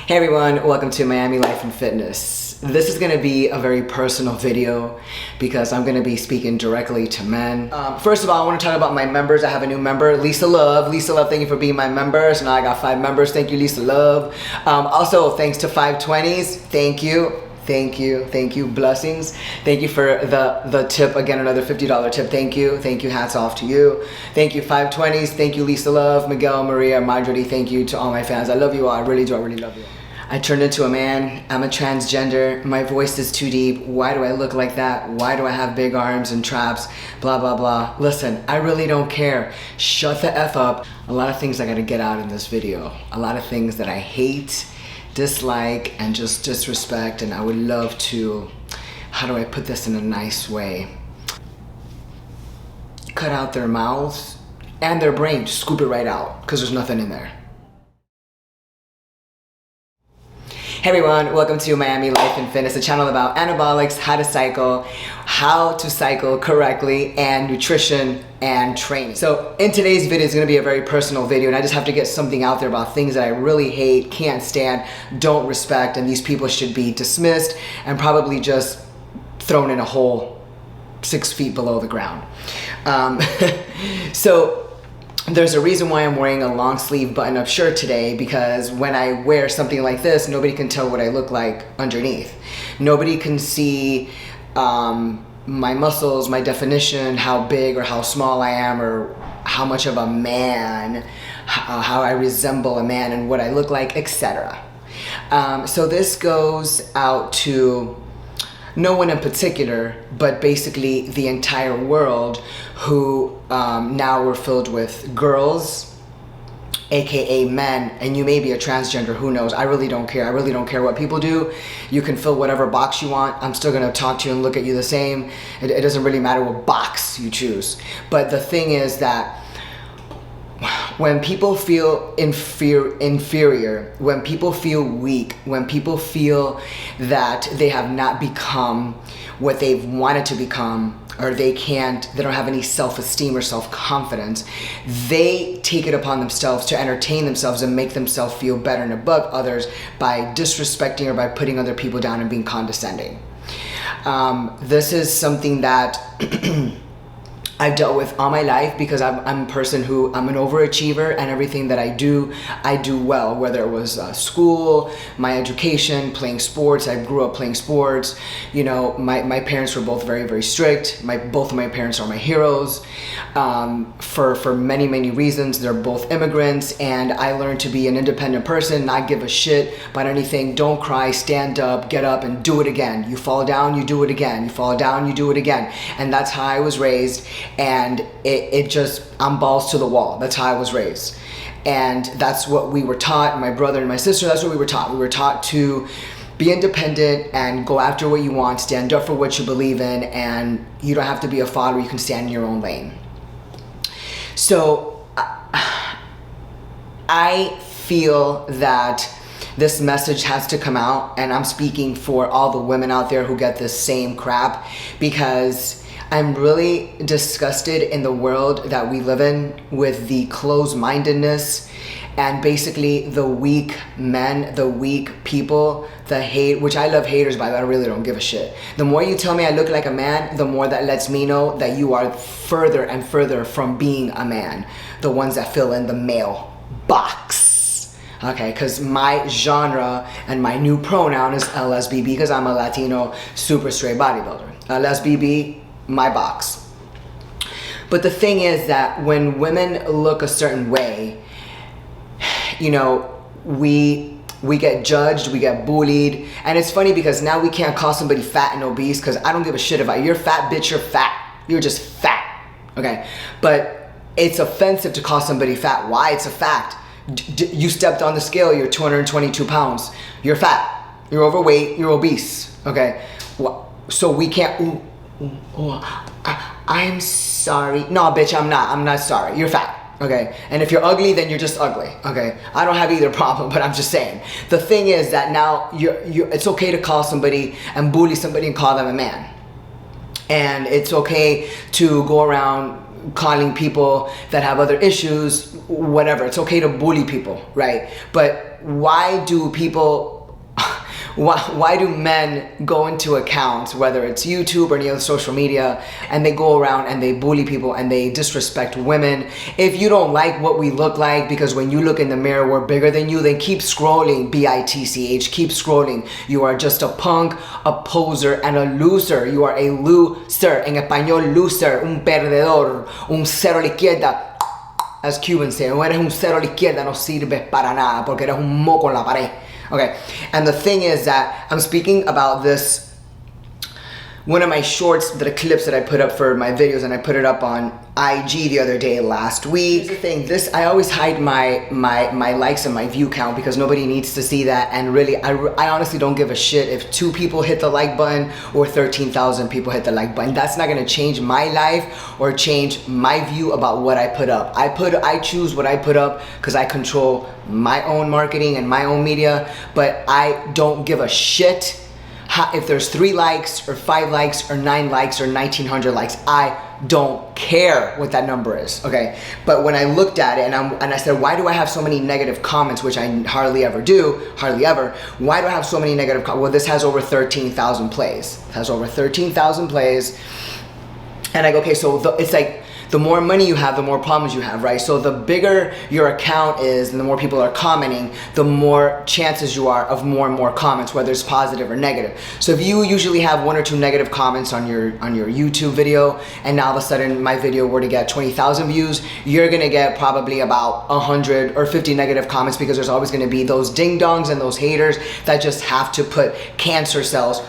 Hey everyone, welcome to Miami Life and Fitness. This is going to be a very personal video because I'm going to be speaking directly to men. First of all, I want to talk about my members. I have a new member, Lisa Love. Lisa Love, thank you for being my member. So now I got 5 members. Thank you, Lisa Love. Also, thanks to 520s. Thank you. Thank you, blessings. Thank you for the tip, again, another $50 tip. Thank you, hats off to you. Thank you, 520s. Thank you, Lisa Love, Miguel, Maria, Marjorie. Thank you to all my fans. I love you all, I really do, I really love you. I turned into a man, I'm a transgender, my voice is too deep, why do I look like that? Why do I have big arms and traps? Blah, blah, blah. Listen, I really don't care. Shut the F up. A lot of things I gotta get out in this video. A lot of things that I hate, dislike, and just disrespect, and I would love to, how do I put this in a nice way? Cut out their mouths and their brain, just scoop it right out, because there's nothing in there. Hey everyone, welcome to Miami Life and Fitness, a channel about anabolics, how to cycle correctly, and nutrition and training. So in today's video is going to be a very personal video, and I just have to get something out there about things that I really hate, can't stand, don't respect, and these people should be dismissed and probably just thrown in a hole 6 feet below the ground. So there's a reason why I'm wearing a long sleeve button-up shirt today, because when I wear something like this, nobody can tell what I look like underneath. Nobody can see my muscles, my definition, how big or how small I am, or how much of a man, how I resemble a man and what I look like, etc. So this goes out to no one in particular, but basically the entire world, who now we're filled with girls, aka men, and you may be a transgender, who knows? I really don't care. I really don't care what people do. You can fill whatever box you want. I'm still gonna talk to you and look at you the same. It doesn't really matter what box you choose. But the thing is that when people feel inferior, when people feel weak, when people feel that they have not become what they've wanted to become, or they don't have any self-esteem or self-confidence, they take it upon themselves to entertain themselves and make themselves feel better and above others by disrespecting or by putting other people down and being condescending. This is something that I've dealt with all my life, because I'm a person who, I'm an overachiever, and everything that I do well, whether it was school, my education, playing sports. I grew up playing sports. You know, my parents were both very, very strict. Both of my parents are my heroes for many, many reasons. They're both immigrants, and I learned to be an independent person, not give a shit about anything. Don't cry, stand up, get up, and do it again. You fall down, you do it again. You fall down, you do it again. And that's how I was raised. And I'm balls to the wall. That's how I was raised. And that's what we were taught, my brother and my sister, that's what we were taught. We were taught to be independent and go after what you want, stand up for what you believe in, and you don't have to be a follower, you can stand in your own lane. So I feel that this message has to come out, and I'm speaking for all the women out there who get this same crap, because I'm really disgusted in the world that we live in with the closed-mindedness and basically the weak men, the weak people, the hate, which I love haters, by the way, I really don't give a shit. The more you tell me I look like a man, the more that lets me know that you are further and further from being a man. The ones that fill in the male box. Okay, because my genre and my new pronoun is LSBB, because I'm a Latino super straight bodybuilder. LSBB, my box. But the thing is that when women look a certain way, you know, we get judged, we get bullied, and it's funny because now we can't call somebody fat and obese, because I don't give a shit about you're fat, bitch, you're fat. You're just fat, okay? But it's offensive to call somebody fat. Why? It's a fact. You stepped on the scale, you're 222 pounds. You're fat, you're overweight, you're obese, okay? So we can't, I'm sorry. No, bitch, I'm not sorry. You're fat. Okay, and if you're ugly, then you're just ugly. Okay, I don't have either problem, but I'm just saying. The thing is that now it's okay to call somebody and bully somebody and call them a man, and it's okay to go around calling people that have other issues, whatever. It's okay to bully people, right? But why do people, why do men go into accounts, whether it's YouTube or any other social media, and they go around and they bully people and they disrespect women? If you don't like what we look like, because when you look in the mirror we're bigger than you, then keep scrolling, bitch, keep scrolling. You are just a punk, a poser, and a loser. You are a loser. En español, loser, un perdedor, un cero a la izquierda. As Cubans say, no eres un cero a la izquierda, no sirves para nada, porque eres un moco en la pared. Okay, and the thing is that I'm speaking about this, one of my shorts, the clips that I put up for my videos, and I put it up on IG the other day last week. Here's the thing, this, I always hide my likes and my view count because nobody needs to see that, and really, I honestly don't give a shit if 2 people hit the like button or 13,000 people hit the like button. That's not gonna change my life or change my view about what I put up. I choose what I put up because I control my own marketing and my own media, but I don't give a shit if there's 3 likes or 5 likes or 9 likes or 1,900 likes. I don't care what that number is, okay? But when I looked at it and I said, why do I have so many negative comments, which I hardly ever do, hardly ever. Why do I have so many negative comments? Well, this has over 13,000 plays. It has over 13,000 plays. And I go, okay, so it's like, the more money you have, the more problems you have, right? So the bigger your account is and the more people are commenting, the more chances you are of more and more comments, whether it's positive or negative. So if you usually have 1 or 2 negative comments on your YouTube video, and now all of a sudden my video were to get 20,000 views, you're gonna get probably about 100 or 50 negative comments, because there's always gonna be those ding-dongs and those haters that just have to put cancer cells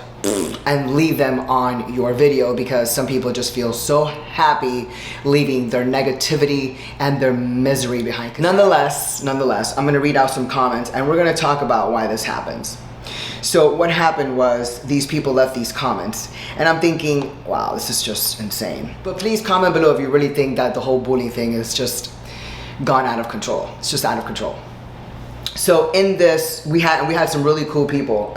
and leave them on your video, because some people just feel so happy leaving their negativity and their misery behind. Nonetheless, I'm gonna read out some comments and we're gonna talk about why this happens. So what happened was these people left these comments and I'm thinking, wow, this is just insane. But please comment below if you really think that the whole bullying thing is just gone out of control. It's just out of control. So in this, we had some really cool people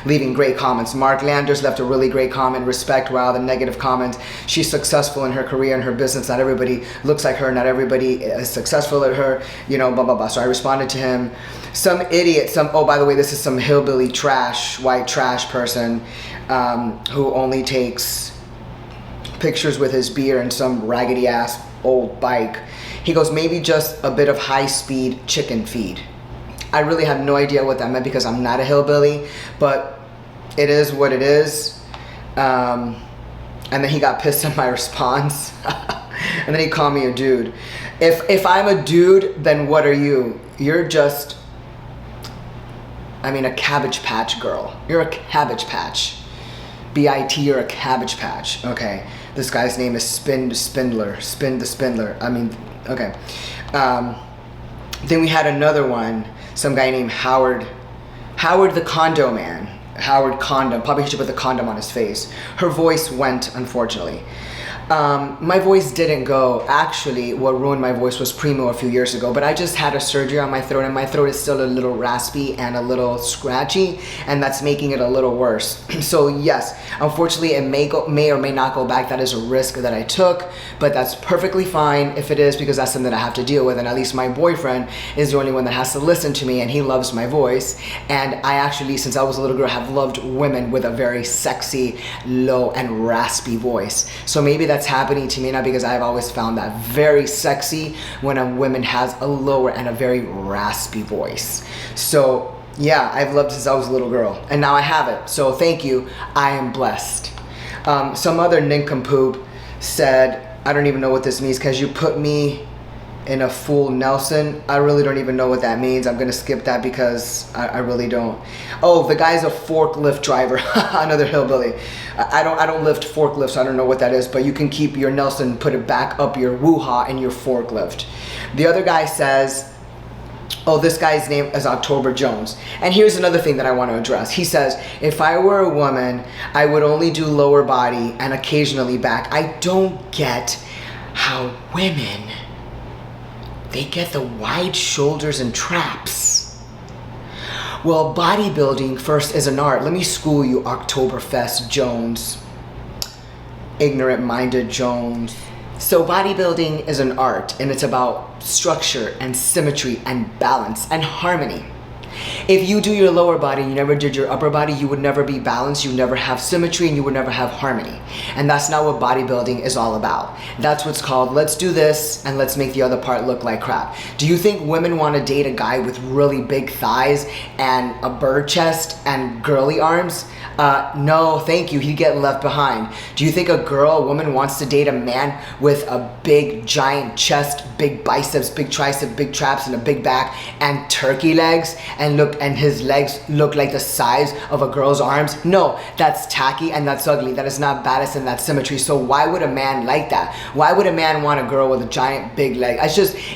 leaving great comments. Mark Landers left a really great comment. Respect, wow, the negative comment. She's successful in her career and her business. Not everybody looks like her. Not everybody is successful at her. You know, blah, blah, blah. So I responded to him. Some idiot, oh, by the way, this is some hillbilly trash, white trash person who only takes pictures with his beer and some raggedy ass old bike. He goes, maybe just a bit of high-speed chicken feed. I really have no idea what that meant because I'm not a hillbilly, but it is what it is. And then he got pissed at my response. And then he called me a dude. If I'm a dude, then what are you? You're just, I mean, a Cabbage Patch girl. You're a Cabbage Patch. B-I-T, you're a Cabbage Patch. Okay. This guy's name is Spin the Spindler. I mean, okay. Then we had another one. Some guy named Howard the Condo Man. Howard Condom. Probably should put the condom on his face. Her voice went, unfortunately. My voice didn't go. Actually, what ruined my voice was Primo a few years ago, but I just had a surgery on my throat and my throat is still a little raspy and a little scratchy, and that's making it a little worse. So yes, unfortunately it may or may not go back. That is a risk that I took, but that's perfectly fine if it is, because that's something I have to deal with, and at least my boyfriend is the only one that has to listen to me, and he loves my voice. And I actually, since I was a little girl, have loved women with a very sexy, low and raspy voice. So maybe that's happening to me now, because I've always found that very sexy when a woman has a lower and a very raspy voice. So yeah, I've loved since I was a little girl, and now I have it. So thank you, I am blessed. Some other nincompoop said, I don't even know what this means, because you put me in a full Nelson. I really don't even know what that means. I'm gonna skip that because I really don't. Oh, the guy's a forklift driver. Another hillbilly. I don't lift forklifts, so I don't know what that is, but you can keep your Nelson, put it back up your woo-ha in your forklift. The other guy says, oh, this guy's name is October Jones. And here's another thing that I want to address. He says, if I were a woman, I would only do lower body and occasionally back. I don't get how women, they get the wide shoulders and traps. Well, bodybuilding first is an art. Let me school you, Oktoberfest Jones. Ignorant-minded Jones. So bodybuilding is an art, and it's about structure and symmetry and balance and harmony. If you do your lower body and you never did your upper body, you would never be balanced, you would never have symmetry, and you would never have harmony. And that's not what bodybuilding is all about. That's what's called, let's do this and let's make the other part look like crap. Do you think women want to date a guy with really big thighs and a bird chest and girly arms? No, thank you, he'd get left behind. Do you think a woman wants to date a man with a big giant chest, big biceps, big triceps, big traps, and a big back, and turkey legs, and his legs look like the size of a girl's arms? No, that's tacky and that's ugly. That is not balanced and that's symmetry. So why would a man like that? Why would a man want a girl with a giant big leg?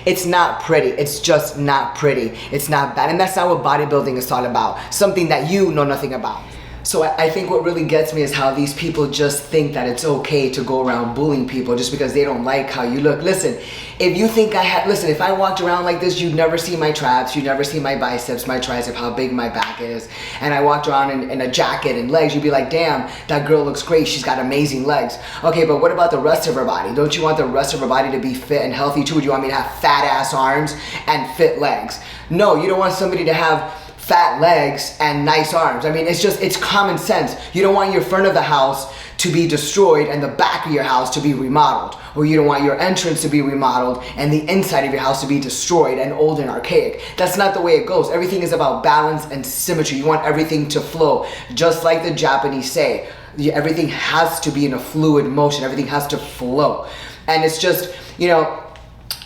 It's not pretty. It's just not pretty. It's not bad. And that's not what bodybuilding is all about. Something that you know nothing about. So I think what really gets me is how these people just think that it's okay to go around bullying people just because they don't like how you look. Listen, if I walked around like this, you'd never see my traps, you'd never see my biceps, my tricep, how big my back is. And I walked around in a jacket and legs, you'd be like, damn, that girl looks great, she's got amazing legs. Okay, but what about the rest of her body? Don't you want the rest of her body to be fit and healthy too? Would you want me to have fat ass arms and fit legs? No, you don't want somebody to have fat legs and nice arms. I mean, it's common sense. You don't want your front of the house to be destroyed and the back of your house to be remodeled. Or you don't want your entrance to be remodeled and the inside of your house to be destroyed and old and archaic. That's not the way it goes. Everything is about balance and symmetry. You want everything to flow. Just like the Japanese say, everything has to be in a fluid motion. Everything has to flow. And it's just,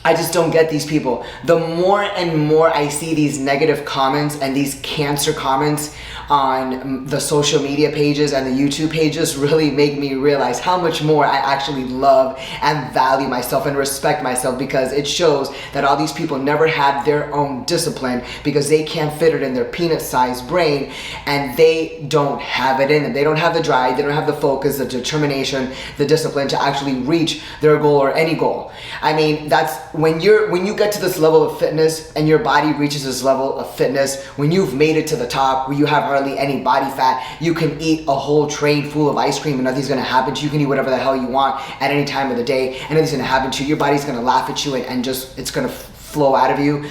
I just don't get these people. The more and more I see these negative comments and these cancer comments on the social media pages and the YouTube pages really make me realize how much more I actually love and value myself and respect myself, because it shows that all these people never had their own discipline because they can't fit it in their peanut-sized brain, and they don't have it in them. They don't have the drive, they don't have the focus, the determination, the discipline to actually reach their goal or any goal. I mean, that's when you get to this level of fitness and your body reaches this level of fitness, when you've made it to the top where you have hardly any body fat, you can eat a whole tray full of ice cream and nothing's gonna happen to you. You can eat whatever the hell you want at any time of the day and nothing's gonna happen to you. Your body's gonna laugh at you and just, it's gonna flow out of you.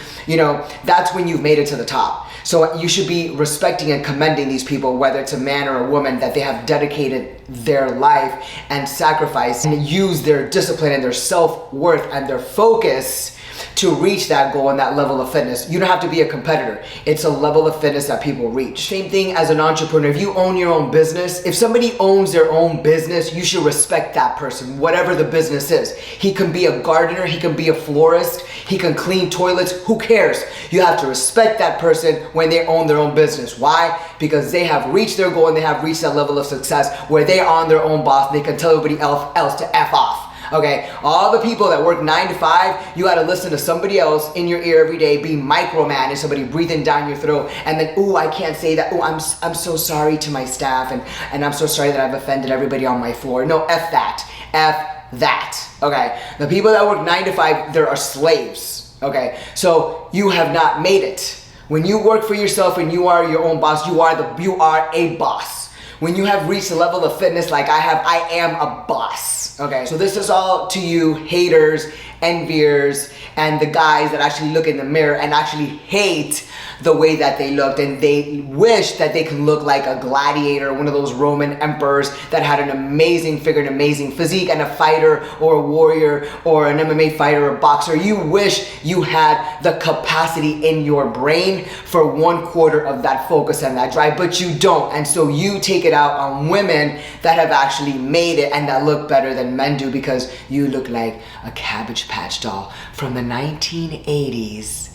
That's when you've made it to the top. So you should be respecting and commending these people, whether it's a man or a woman, that they have dedicated their life and sacrifice and use their discipline and their self-worth and their focus to reach that goal and that level of fitness. You don't have to be a competitor. It's a level of fitness that people reach. Same thing as an entrepreneur. If you own your own business, if somebody owns their own business, you should respect that person, whatever the business is. He can be a gardener, he can be a florist, he can clean toilets, who cares? You have to respect that person when they own their own business. Why? Because they have reached their goal and they have reached that level of success where they are their own boss and they can tell everybody else to F off. Okay, all the people that work 9 to 5, you gotta listen to somebody else in your ear every day, be micromanaged, somebody breathing down your throat, and then, ooh, I can't say that, ooh, I'm so sorry to my staff, and I'm so sorry that I've offended everybody on my floor. No, F that, okay? The people that work 9 to 5, there are slaves, okay? So you have not made it. When you work for yourself and you are your own boss, you are a boss. When you have reached a level of fitness like I have, I am a boss, okay? So this is all to you haters, enviers, and the guys that actually look in the mirror and actually hate the way that they looked, and they wish that they can look like a gladiator, one of those Roman emperors that had an amazing figure, an amazing physique, and a fighter or a warrior or an MMA fighter or boxer. You wish you had the capacity in your brain for 1/4 of that focus and that drive, but you don't. And so you take it out on women that have actually made it and that look better than men do, because you look like a Cabbage Patch doll from the 1980s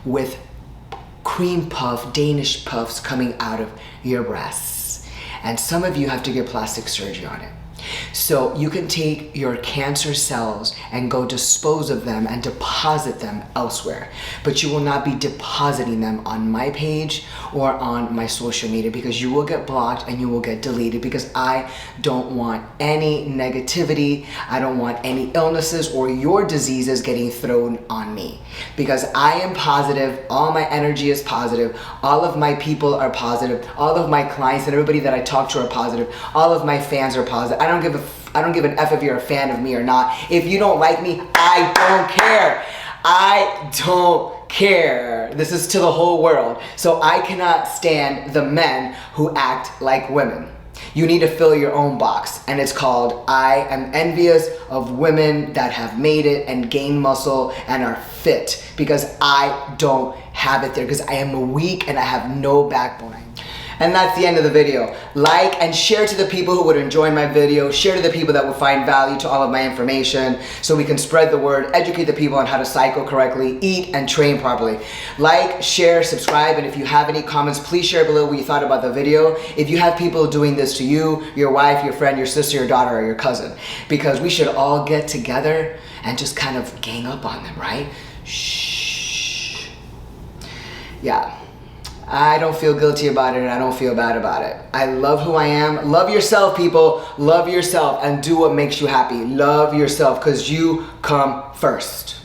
with cream puff, Danish puffs coming out of your breasts. And some of you have to get plastic surgery on it. So you can take your cancer cells and go dispose of them and deposit them elsewhere. But you will not be depositing them on my page or on my social media, because you will get blocked and you will get deleted, because I don't want any negativity. I don't want any illnesses or your diseases getting thrown on me, because I am positive. All my energy is positive. All of my people are positive. All of my clients and everybody that I talk to are positive. All of my fans are positive. I don't I don't give an F if you're a fan of me or not. If you don't like me, I don't care. I don't care. This is to the whole world. So I cannot stand the men who act like women. You need to fill your own box, and it's called I am envious of women that have made it and gained muscle and are fit, because I don't have it there, because I am weak and I have no backbone. And that's the end of the video. Like and share to the people who would enjoy my video. Share to the people that would find value to all of my information, so we can spread the word, educate the people on how to cycle correctly, eat and train properly. Like, share, subscribe, and if you have any comments, please share below what you thought about the video. If you have people doing this to you, your wife, your friend, your sister, your daughter, or your cousin, because we should all get together and just kind of gang up on them, right? Shh. Yeah. I don't feel guilty about it, and I don't feel bad about it. I love who I am. Love yourself, people. Love yourself and do what makes you happy. Love yourself, because you come first.